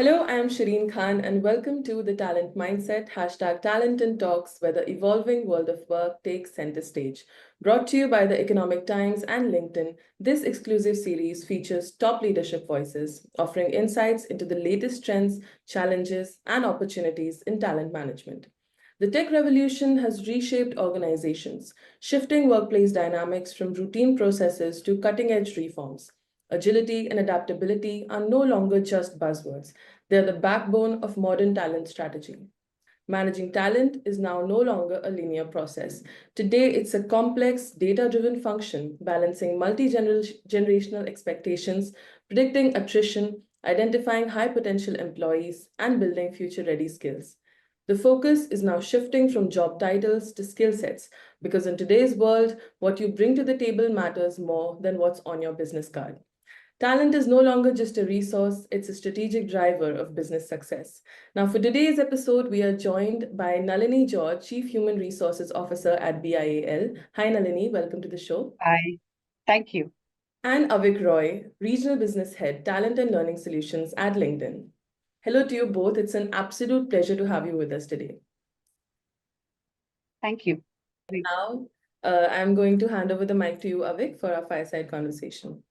Hello, I am Shireen Khan, and welcome to the Talent Mindset #Talent and Talks, where the evolving world of work takes center stage. Brought to you by the Economic Times and LinkedIn, this exclusive series features top leadership voices, offering insights into the latest trends, challenges, and opportunities in talent management. The tech revolution has reshaped organizations, shifting workplace dynamics from routine processes to cutting edge reforms. Agility and adaptability are no longer just buzzwords, they are the backbone of modern talent strategy. Managing talent is now no longer a linear process. Today, it's a complex, data driven function balancing multi generational expectations, predicting attrition, identifying high potential employees, and building future ready skills. The focus is now shifting from job titles to skill sets because in today's world, what you bring to the table matters more than what's on your business card. Talent is no longer just a resource, it's a strategic driver of business success. Now, for today's episode, we are joined by Nalini George, Chief Human Resources Officer at BIAL. Hi, Nalini, welcome to the show. Hi, thank you. And Avik Roy, Regional Business Head, Talent and Learning Solutions at LinkedIn. Hello to you both. It's an absolute pleasure to have you with us today. Thank you. Now, I'm going to hand over the mic to you, Avik, for our fireside conversation.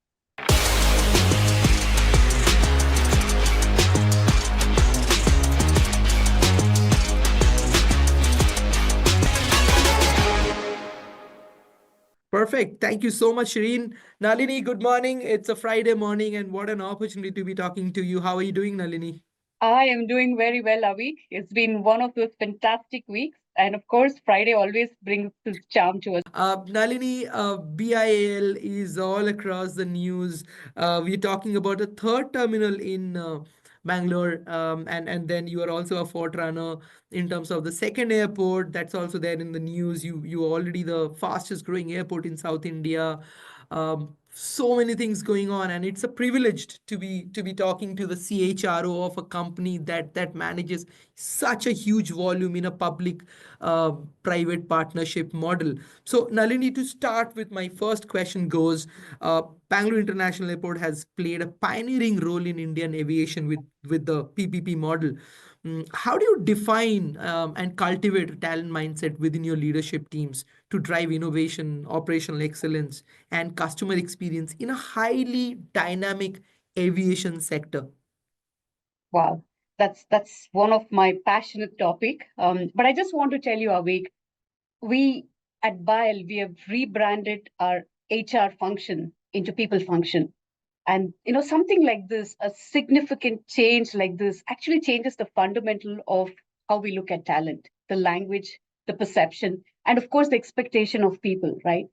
Perfect. Thank you so much, Shireen. Nalini, good morning. It's a Friday morning, and what an opportunity to be talking to you. How are you doing, Nalini? I am doing very well, Avik. It's been one of those fantastic weeks. And of course, Friday always brings this charm to us. Nalini, BIAL is all across the news. We're talking about a third terminal in Bangalore, and then you are also a forerunner in terms of the second airport that's also there in the news. You already the fastest growing airport in South India. So many things going on, and it's a privilege to be talking to the CHRO of a company that manages such a huge volume in a public private partnership model. So, Nalini, to start with, my first question goes: Bangalore International Airport has played a pioneering role in Indian aviation with the PPP model. How do you define and cultivate a talent mindset within your leadership teams to drive innovation, operational excellence, and customer experience in a highly dynamic aviation sector? Wow, that's one of my passionate topic. But I just want to tell you, Avik, we at BIAL, we have rebranded our HR function into people function. And something like this, a significant change like this actually changes the fundamental of how we look at talent, the language, the perception, and of course the expectation of people, right?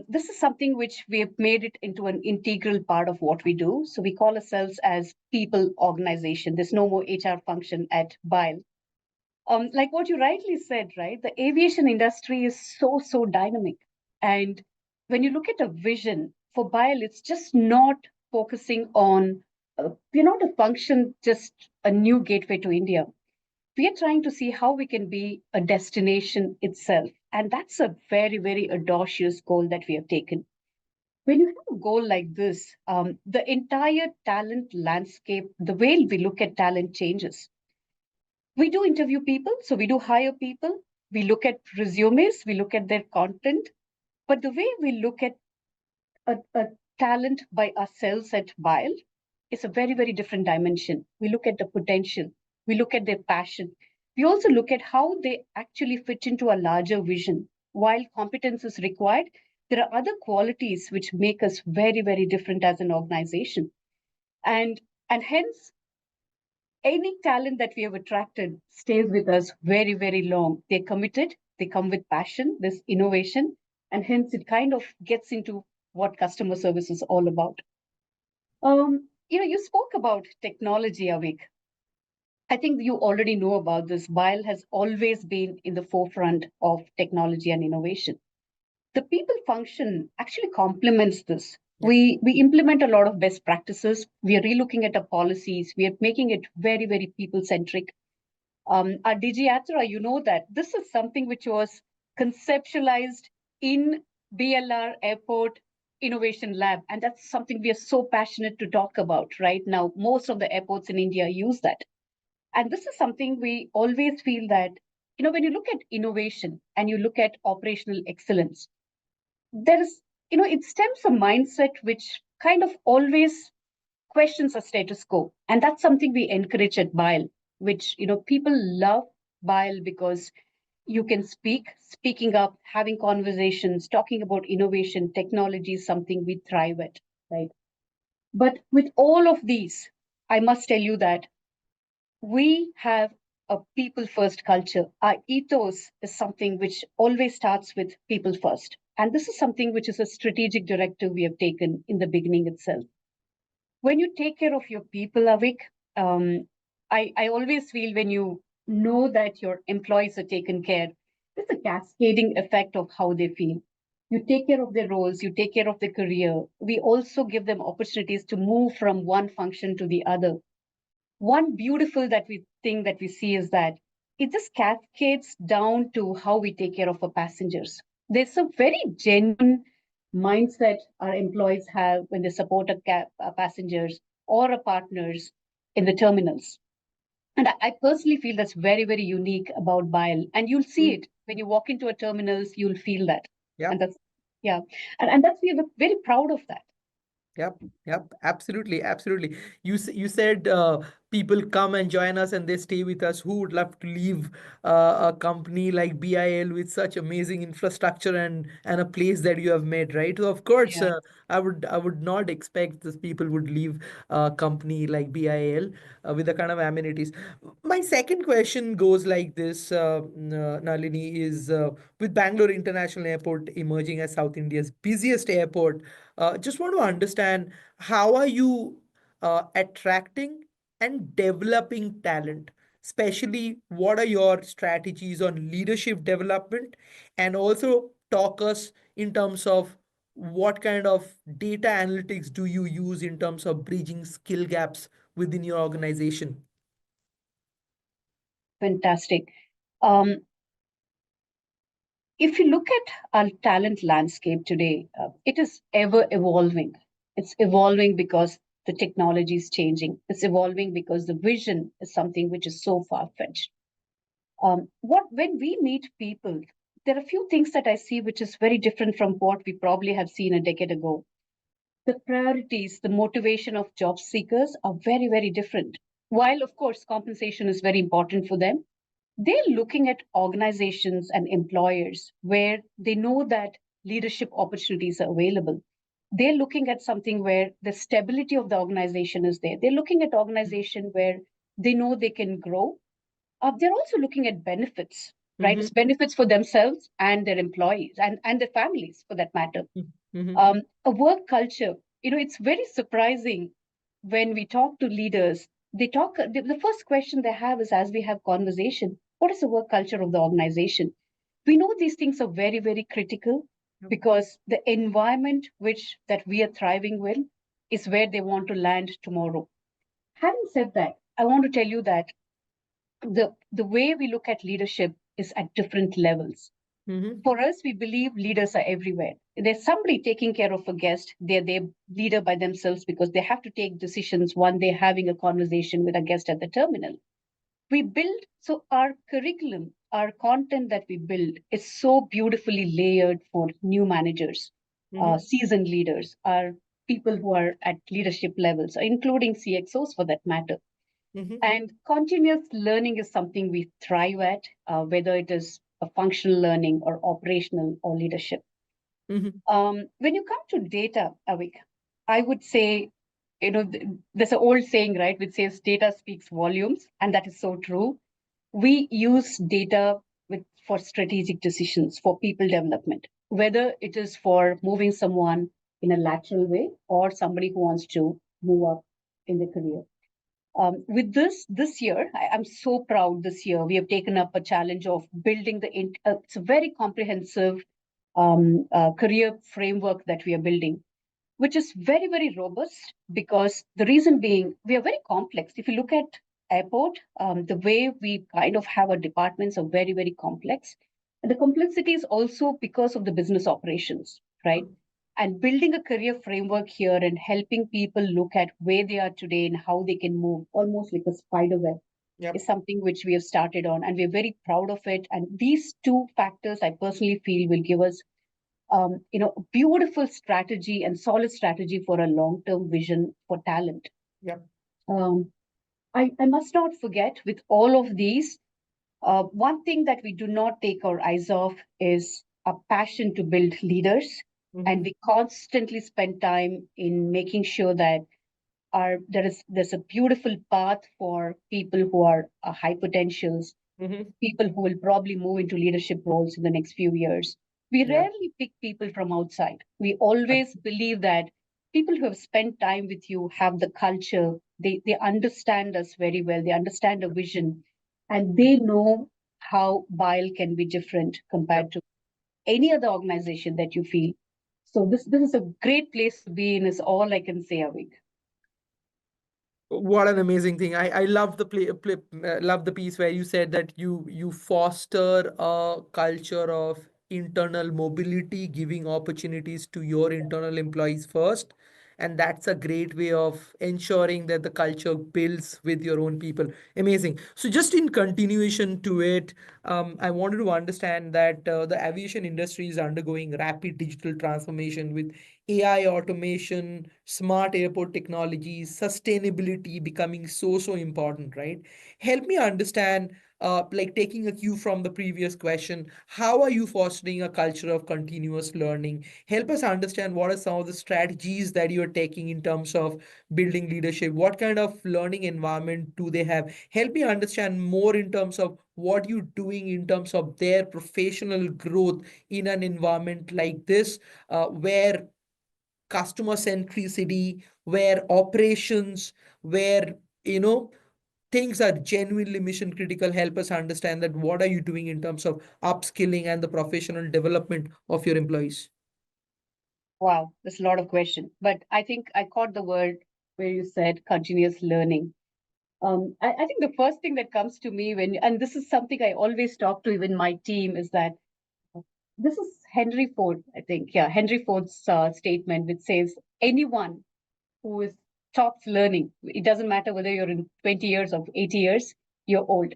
This is something which we have made it into an integral part of what we do. So we call ourselves as people organization. There's no more HR function at BIAL. Like what you rightly said, right? The aviation industry is so dynamic. And when you look at a vision for BIAL, it's just not focusing on, we're not a function, just a new gateway to India. We are trying to see how we can be a destination itself. And that's a very audacious goal that we have taken. When you have a goal like this, the entire talent landscape, the way we look at talent changes. We do interview people, so we do hire people. We look at resumes, we look at their content. But the way we look at a talent by ourselves at BIAL is a very different dimension. We look at the potential, we look at their passion. We also look at how they actually fit into a larger vision. While competence is required, there are other qualities which make us very different as an organization. And hence, any talent that we have attracted stays with us very long. They're committed, they come with passion, there's innovation, and hence it kind of gets into what customer service is all about. You spoke about technology, Avik. I think you already know about this. BIAL has always been in the forefront of technology and innovation. The people function actually complements this. We implement a lot of best practices. We are relooking at our policies. We are making it very people centric. Our Digiyatra, you know that this is something which was conceptualized in BLR airport innovation lab. And that's something we are so passionate to talk about right now. Most of the airports in India use that. And this is something we always feel that, when you look at innovation and you look at operational excellence, there is, it stems from mindset which kind of always questions a status quo. And that's something we encourage at BIAL, which, people love BIAL because you can speaking up, having conversations, talking about innovation, technology is something we thrive at, right? But with all of these, I must tell you that we have a people first culture. Our ethos is something which always starts with people first. And this is something which is a strategic directive we have taken in the beginning itself. When you take care of your people, Avik, um, I always feel when you know that your employees are taken care, there's a cascading effect of how they feel. You take care of their roles, you take care of their career. We also give them opportunities to move from one function to the other. One beautiful that we think that we see is that it just cascades down to how we take care of our passengers. There's a very genuine mindset our employees have when they support our passengers or our partners in the terminals. And I personally feel that's very, very unique about BIAL. And you'll see it when you walk into a terminals, you'll feel that. Yeah. And that's, yeah. And that's, we're very proud of that. Yep, yep, absolutely, absolutely. You said people come and join us and they stay with us. Who would love to leave a company like BIL with such amazing infrastructure and a place that you have made, right? So of course, Yeah. I would not expect these people would leave a company like BIL with the kind of amenities. My second question goes like this, Nalini, is with Bangalore International Airport emerging as South India's busiest airport. Just want to understand how are you attracting and developing talent? Especially, what are your strategies on leadership development? And also talk us in terms of what kind of data analytics do you use in terms of bridging skill gaps within your organization? Fantastic. Um, if you look at our talent landscape today, it is ever evolving. It's evolving because the technology is changing. It's evolving because the vision is something which is so far fetched. What when we meet people, there are a few things that I see which is very different from what we probably have seen a decade ago. The priorities, the motivation of job seekers are very, very different. While of course compensation is very important for them, they're looking at organizations and employers where they know that leadership opportunities are available. They're looking at something where the stability of the organization is there. They're looking at organization where they know they can grow. They're also looking at benefits, right? Mm-hmm. It's benefits for themselves and their employees and their families for that matter. Mm-hmm. A work culture, it's very surprising when we talk to leaders. The first question they have is, as we have conversation, what is the work culture of the organization? We know these things are very, very critical Yep. because the environment which that we are thriving with is where they want to land tomorrow. Having said that, I want to tell you that the way we look at leadership is at different levels. Mm-hmm. For us, we believe leaders are everywhere. There's somebody taking care of a guest. They're leader by themselves because they have to take decisions one day having a conversation with a guest at the terminal. We build, so our curriculum, our content that we build is so beautifully layered for new managers, Mm-hmm. seasoned leaders, our people who are at leadership levels, including CXOs for that matter. Mm-hmm. And continuous learning is something we thrive at, whether it is a functional learning or operational or leadership. Mm-hmm. When you come to data, Avik, I would say, there's an old saying, right, which says data speaks volumes, and that is so true. We use data for strategic decisions, for people development, whether it is for moving someone in a lateral way or somebody who wants to move up in their career. With this year, I'm so proud. This year, we have taken up a challenge of building it's a very comprehensive career framework that we are building, which is very, very robust because the reason being we are very complex. If you look at airport, the way we kind of have our departments are very, very complex. And the complexity is also because of the business operations, right? And building a career framework here and helping people look at where they are today and how they can move almost like a spider web Yep. is something which we have started on, and we're very proud of it. And these two factors, I personally feel, will give us, a beautiful strategy and solid strategy for a long-term vision for talent. Yep. Um, I must not forget with all of these, one thing that we do not take our eyes off is a passion to build leaders. And Mm-hmm. we constantly spend time in making sure that there's a beautiful path for people who are high potentials, Mm-hmm. people who will probably move into leadership roles in the next few years. We Yeah. rarely pick people from outside. We always believe that people who have spent time with you have the culture, they understand us very well, they understand the vision, and they know how BIAL can be different compared Yep. to any other organization that you feel. So this is a great place to be in, is all I can say, Avik. What an amazing thing. I love the love the piece where you said that you foster a culture of internal mobility, giving opportunities to your internal employees first. And that's a great way of ensuring that the culture builds with your own people. Amazing. So just in continuation to it, I wanted to understand that the aviation industry is undergoing rapid digital transformation with AI automation, smart airport technologies, sustainability becoming so important, right? Help me understand, like taking a cue from the previous question, how are you fostering a culture of continuous learning? Help us understand what are some of the strategies that you're taking in terms of building leadership. What kind of learning environment do they have? Help me understand more in terms of what you're doing in terms of their professional growth in an environment like this, where customer centricity, where operations, where things are genuinely mission critical. Help us understand that what are you doing in terms of upskilling and the professional development of your employees. Wow, there's a lot of question, but I think I caught the word where you said continuous learning. I think the first thing that comes to me and this is something I always talk to even my team, is that this is Henry Ford, I think, yeah, Henry Ford's statement, which says anyone who is stops learning, it doesn't matter whether you're in 20 years or 80 years, you're old.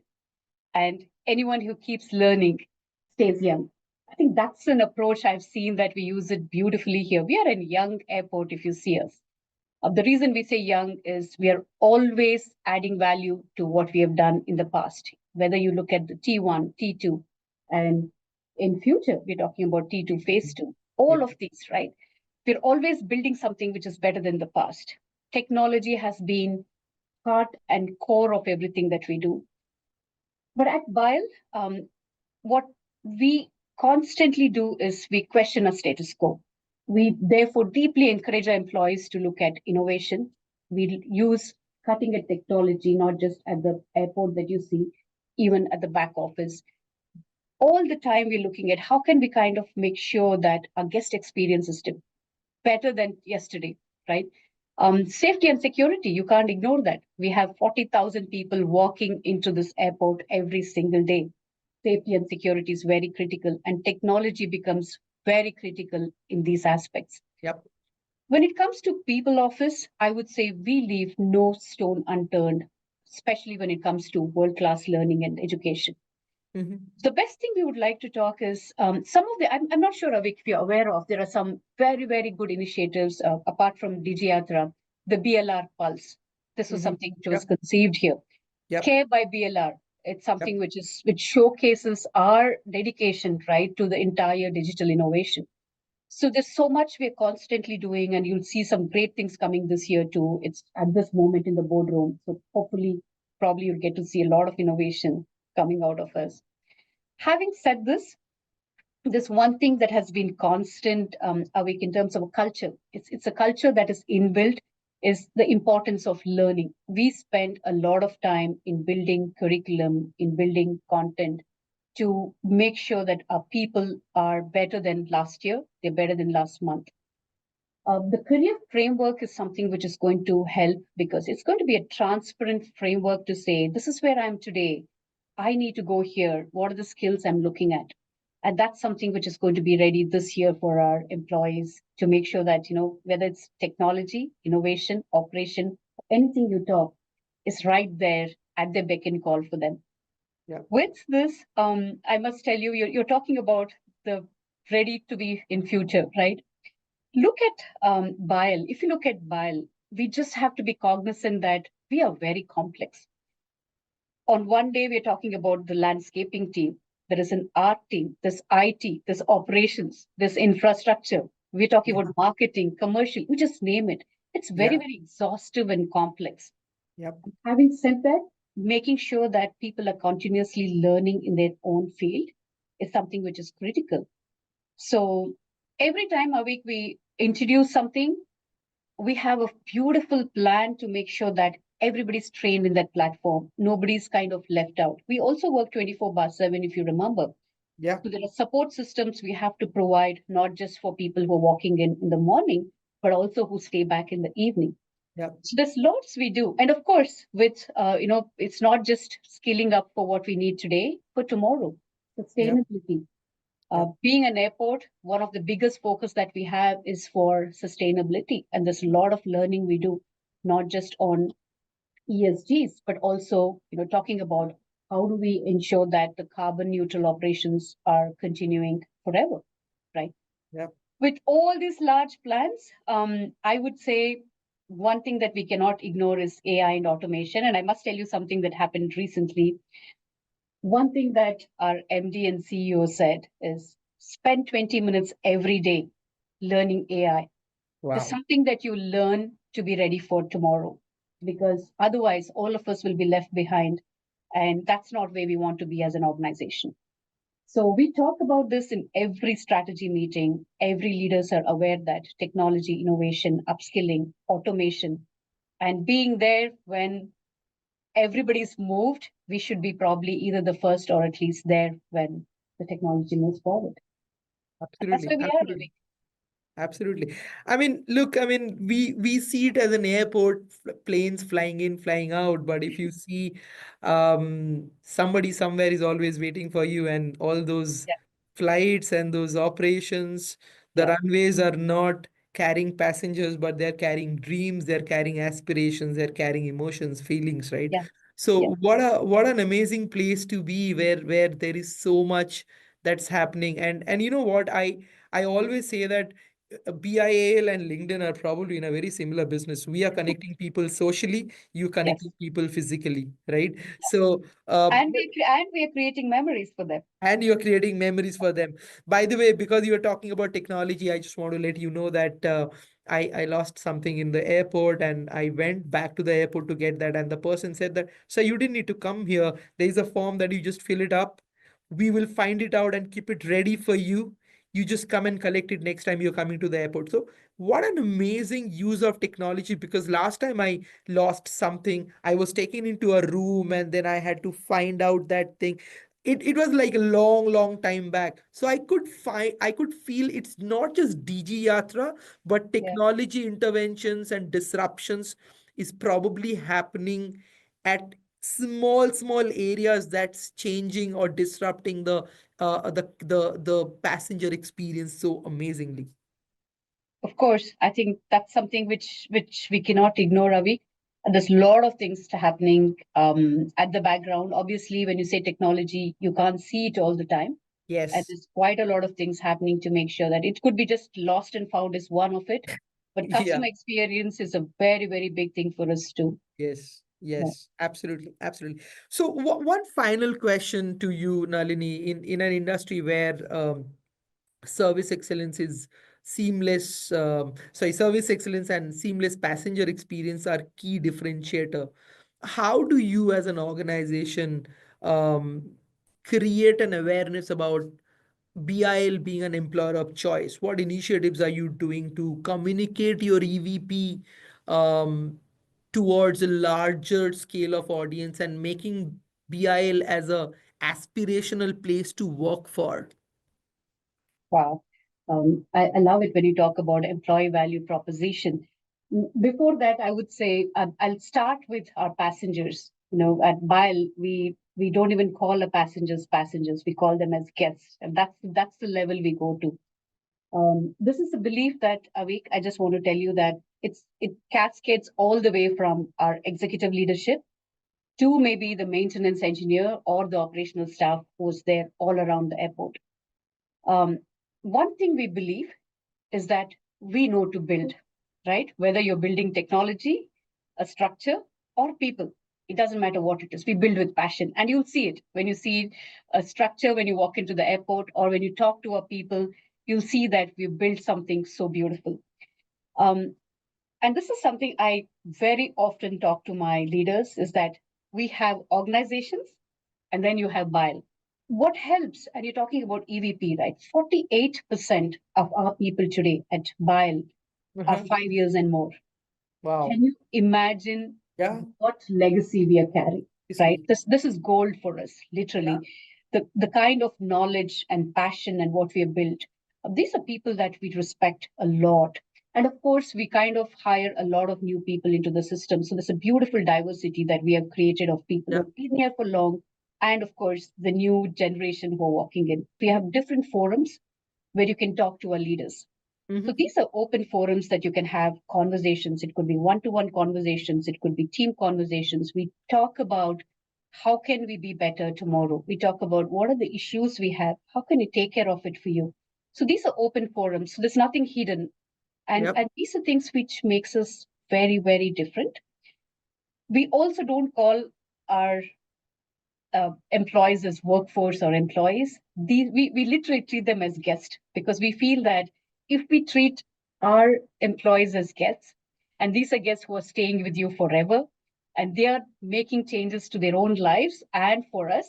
And anyone who keeps learning stays young. I think that's an approach I've seen that we use it beautifully here. We are a young airport if you see us. The reason we say young is we are always adding value to what we have done in the past. Whether you look at the T1, T2, and in future, we're talking about T2 phase 2, Yeah. all of these, right? We're always building something which is better than the past. Technology has been heart and core of everything that we do. But at BIAL, what we constantly do is we question a status quo. We therefore deeply encourage our employees to look at innovation. We use cutting edge technology, not just at the airport that you see, even at the back office. All the time, we're looking at how can we kind of make sure that our guest experience is better than yesterday, right? Safety and security, you can't ignore that. We have 40,000 people walking into this airport every single day. Safety and security is very critical, and technology becomes very critical in these aspects. Yep. When it comes to people office, I would say we leave no stone unturned, especially when it comes to world class learning and education. Mhm. The best thing we would like to talk is some of the, I'm not sure Avik, if you're aware of, there are some very good initiatives apart from DG the BLR Pulse. This was Mhm. something which was Yep. conceived here. Yep. Care by BLR. It's Yep. something which showcases our dedication, right, to the entire digital innovation. So there's so much we're constantly doing, and you'll see some great things coming this year too. It's at this moment in the boardroom. So hopefully, probably you'll get to see a lot of innovation coming out of us. Having said this one thing that has been constant, awake in terms of a culture. It's a culture that is inbuilt, is the importance of learning. We spend a lot of time in building curriculum, in building content to make sure that our people are better than last year, they're better than last month. The career framework is something which is going to help because it's going to be a transparent framework to say, this is where I am today. I need to go here. What are the skills I'm looking at? And that's something which is going to be ready this year for our employees. to make sure that, whether it's technology, innovation, operation, anything you talk is right there at their beck and call for them. Yeah. With this, I must tell you, you're talking about the ready to be in future, right? Look at BIAL. If you look at BIAL, we just have to be cognizant that we are very complex. On one day, we're talking about the landscaping team. There is an art team, there's IT, there's operations, there's infrastructure. We're talking Yeah. about marketing, commercial, you just name it. It's very, Yeah. very exhaustive and complex. Yep. Having said that, making sure that people are continuously learning in their own field is something which is critical. So every time a week we introduce something, we have a beautiful plan to make sure that everybody's trained in that platform. Nobody's kind of left out. We also work 24/7, if you remember. Yeah. So there are support systems we have to provide, not just for people who are walking in the morning, but also who stay back in the evening. Yeah. So there's lots we do. And of course, with, it's not just skilling up for what we need today, for tomorrow, Yeah. sustainability. Yeah. Being an airport, one of the biggest focus that we have is for sustainability. And there's a lot of learning we do, not just on ESGs, but also, talking about how do we ensure that the carbon neutral operations are continuing forever, right? Yeah. With all these large plans, I would say one thing that we cannot ignore is AI and automation. And I must tell you something that happened recently. One thing that our MD and CEO said is spend 20 minutes every day learning AI. There's Wow. something that you learn to be ready for tomorrow, because otherwise all of us will be left behind. And that's not where we want to be as an organization. So we talk about this in every strategy meeting. Every leaders are aware that technology, innovation, upskilling, automation, and being there when everybody's moved, we should be probably either the first or at least there when the technology moves forward. And that's Absolutely. where we are, Absolutely. Ravi. Absolutely. I mean, look, I mean, we see it as an airport, planes flying in, flying out. But if you see, somebody somewhere is always waiting for you, and all those Yeah, flights and those operations, the yeah, runways are not carrying passengers, but they're carrying dreams, they're carrying aspirations, they're carrying emotions, feelings, right? yeah, yeah. So what an amazing place to be, where there is so much that's happening. And you know what? I always say that BIAL and LinkedIn are probably in a very similar business. We are connecting people socially, you Yes. connecting people physically, right? So, uh, And we are creating memories for them. and you're creating memories for them. By the way, because you were talking about technology, I just want to let you know that I lost something in the airport, and I went back to the airport to get that. And the person said that, so you didn't need to come here. There is a form that you just fill it up. We will find it out and keep it ready for you. You just come and collect it next time you're coming to the airport. So, what an amazing use of technology, because last time I lost something, I was taken into a room and then I had to find out that thing. It was like a long time back, so I could feel it's not just DG Yatra, but Yeah. technology interventions and disruptions is probably happening at small areas that's changing or disrupting the passenger experience so amazingly. Of course, I think that's something which we cannot ignore, Ravi. And there's a lot of things happening at the background. Obviously, when you say technology, you can't see it all the time. And Yes. there's quite a lot of things happening to make sure that it could be just lost and found is one of it. But Yeah. customer experience is a very, very big thing for us too. Yes, Yeah. yes, absolutely, absolutely. So, one final question to you, Nalini, in an industry where service excellence is seamless, service excellence and seamless passenger experience are key differentiator. How do you, as an organization, um, create an awareness about BIL being an employer of choice? What initiatives are you doing to communicate your EVP towards a larger scale of audience and making BIL as a aspirational place to work for? Wow. I love it when you talk about employee value proposition. Before that, I would say I'll start with our passengers. At BIAL, we don't even call our passengers passengers. We call them as guests, and that's the level we go to. This is a belief that, Avik, I just want to tell you that it cascades all the way from our executive leadership to maybe the maintenance engineer or the operational staff who's there all around the airport. One thing we believe is that we know to build, right? Whether you're building technology, a structure, or people, it doesn't matter what it is. We build with passion, and you'll see it when you see a structure when you walk into the airport or when you talk to our people. You'll see that we built something so beautiful. Um, and this is something I very often talk to my leaders: is that we have organizations, and then you have BIAL. What helps, and you're talking about EVP, right? 48% of our people today at BIAL are 5 years and more. Wow. Can you imagine what legacy we are carrying, right? This is gold for us, literally. The kind of knowledge and passion and what we have built. These are people that we respect a lot. And of course, we kind of hire a lot of new people into the system. So there's a beautiful diversity that we have created of people who have been here for long. And of course, the new generation who are walking in. We have different forums where you can talk to our leaders. So these are open forums that you can have conversations. It could be one-to-one conversations. It could be team conversations. We talk about how can we be better tomorrow. We talk about what are the issues we have. How can we take care of it for you? So these are open forums. So there's nothing hidden. And these are things which makes us very, very different. We also don't call our employees as workforce or employees. We literally treat them as guests because we feel that if we treat our employees as guests, and these are guests who are staying with you forever, and they are making changes to their own lives and for us,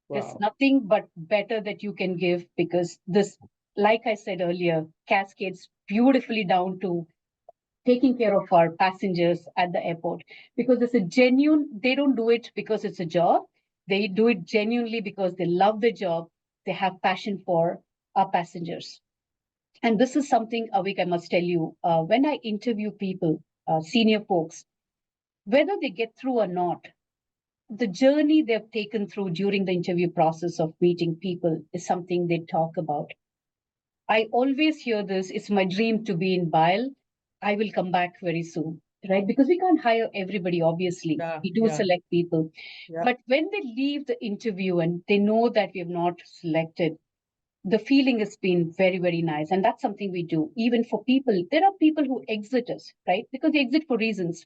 there's nothing but better that you can give, because this, like I said earlier, cascades beautifully down to taking care of our passengers at the airport, because it's a genuine, they don't do it because it's a job. They do it genuinely because they love the job. They have passion for our passengers. And this is something, Avik, I must tell you, when I interview people, senior folks, whether they get through or not, the journey they've taken through during the interview process of meeting people is something they talk about. I always hear this: it's my dream to be in BIAL. I will come back very soon, right? Because we can't hire everybody, obviously. We do select people. But when they leave the interview and they know that we have not selected, the feeling has been very, very nice. And that's something we do. Even for people, there are people who exit us, right? Because they exit for reasons.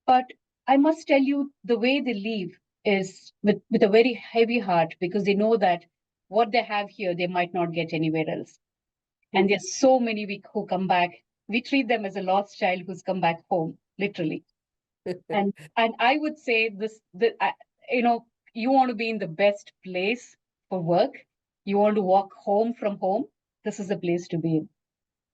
But I must tell you, the way they leave is with a very heavy heart, because they know that what they have here, they might not get anywhere else. And there's so many who come back. We treat them as a lost child who's come back home, literally. And I would say this, you know, you want to be in the best place for work. You want to walk home from home. This is the place to be in.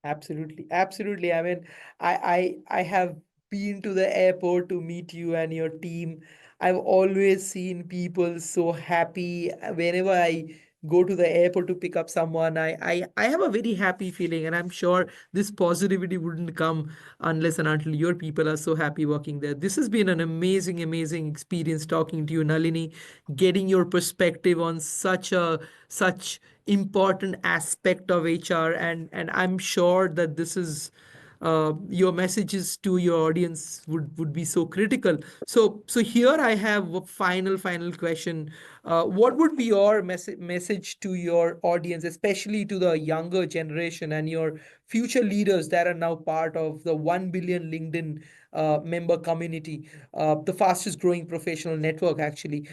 Absolutely, absolutely. I mean, I have been to the airport to meet you and your team. I've always seen people so happy whenever I go to the airport to pick up someone. I have a very happy feeling, and I'm sure this positivity wouldn't come unless and until your people are so happy working there. This has been an amazing, amazing experience talking to you, Nalini, getting your perspective on such important aspect of HR, and I'm sure that this is your messages to your audience would be so critical. So here I have a final question. What would be your message to your audience, especially to the younger generation and your future leaders that are now part of the 1 billion LinkedIn member community, the fastest growing professional network, actually.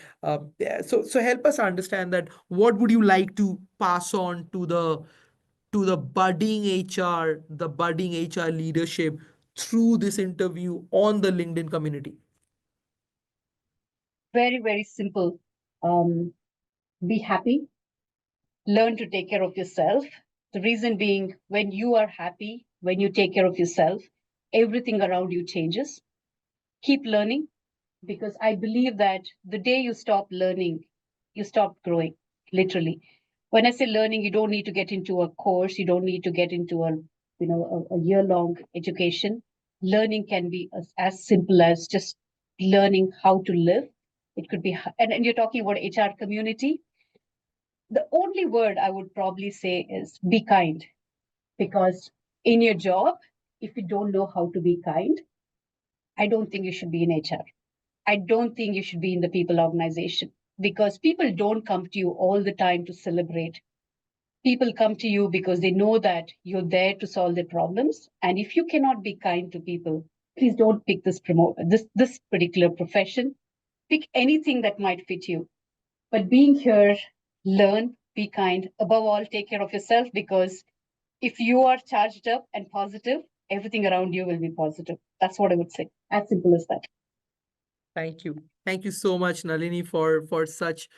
Yeah, so help us understand that. What would you like to pass on to the budding HR, the budding HR leadership through this interview on the LinkedIn community? Very, very simple. Um, be happy, learn to take care of yourself. The reason being, when you are happy, when you take care of yourself, everything around you changes. Keep learning, because I believe that the day you stop learning, you stop growing, literally. When I say learning, you don't need to get into a course, you don't need to get into a year-long education. Learning can be as simple as just learning how to live. It could be, and you're talking about HR community. The only word I would probably say is be kind. Because in your job, if you don't know how to be kind, I don't think you should be in HR. I don't think you should be in the people organization, because people don't come to you all the time to celebrate. People come to you because they know that you're there to solve their problems. And if you cannot be kind to people, please don't pick this particular profession. Pick anything that might fit you. But being here, learn, be kind. Above all, take care of yourself, because if you are charged up and positive, everything around you will be positive. That's what I would say. As simple as that. Thank you. Thank you so much, Nalini, for such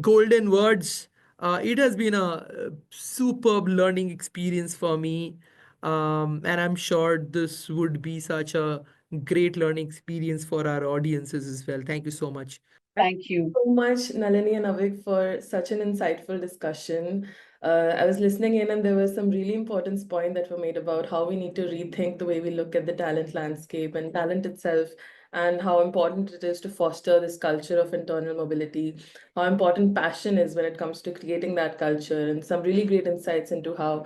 golden words. It has been a superb learning experience for me. And I'm sure this would be such a great learning experience for our audiences as well. Thank you so much. Thank you. So much, Nalini and Avik, for such an insightful discussion. I was listening in, and there were some really important points that were made about how we need to rethink the way we look at the talent landscape and talent itself, and how important it is to foster this culture of internal mobility, how important passion is when it comes to creating that culture, and some really great insights into how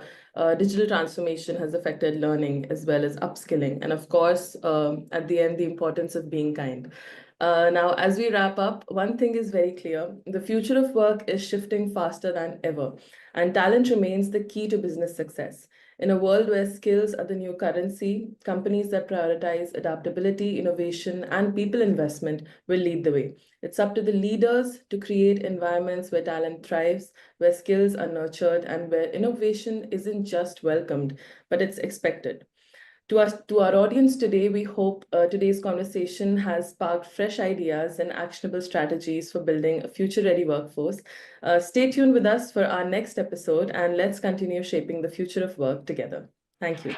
digital transformation has affected learning as well as upskilling. And of course, at the end, the importance of being kind. Now, as we wrap up, one thing is very clear. The future of work is shifting faster than ever, and talent remains the key to business success. In a world where skills are the new currency, companies that prioritize adaptability, innovation, and people investment will lead the way. It's up to the leaders to create environments where talent thrives, where skills are nurtured, and where innovation isn't just welcomed, but it's expected. To our audience today, we hope today's conversation has sparked fresh ideas and actionable strategies for building a future-ready workforce. Stay tuned with us for our next episode, and let's continue shaping the future of work together. Thank you.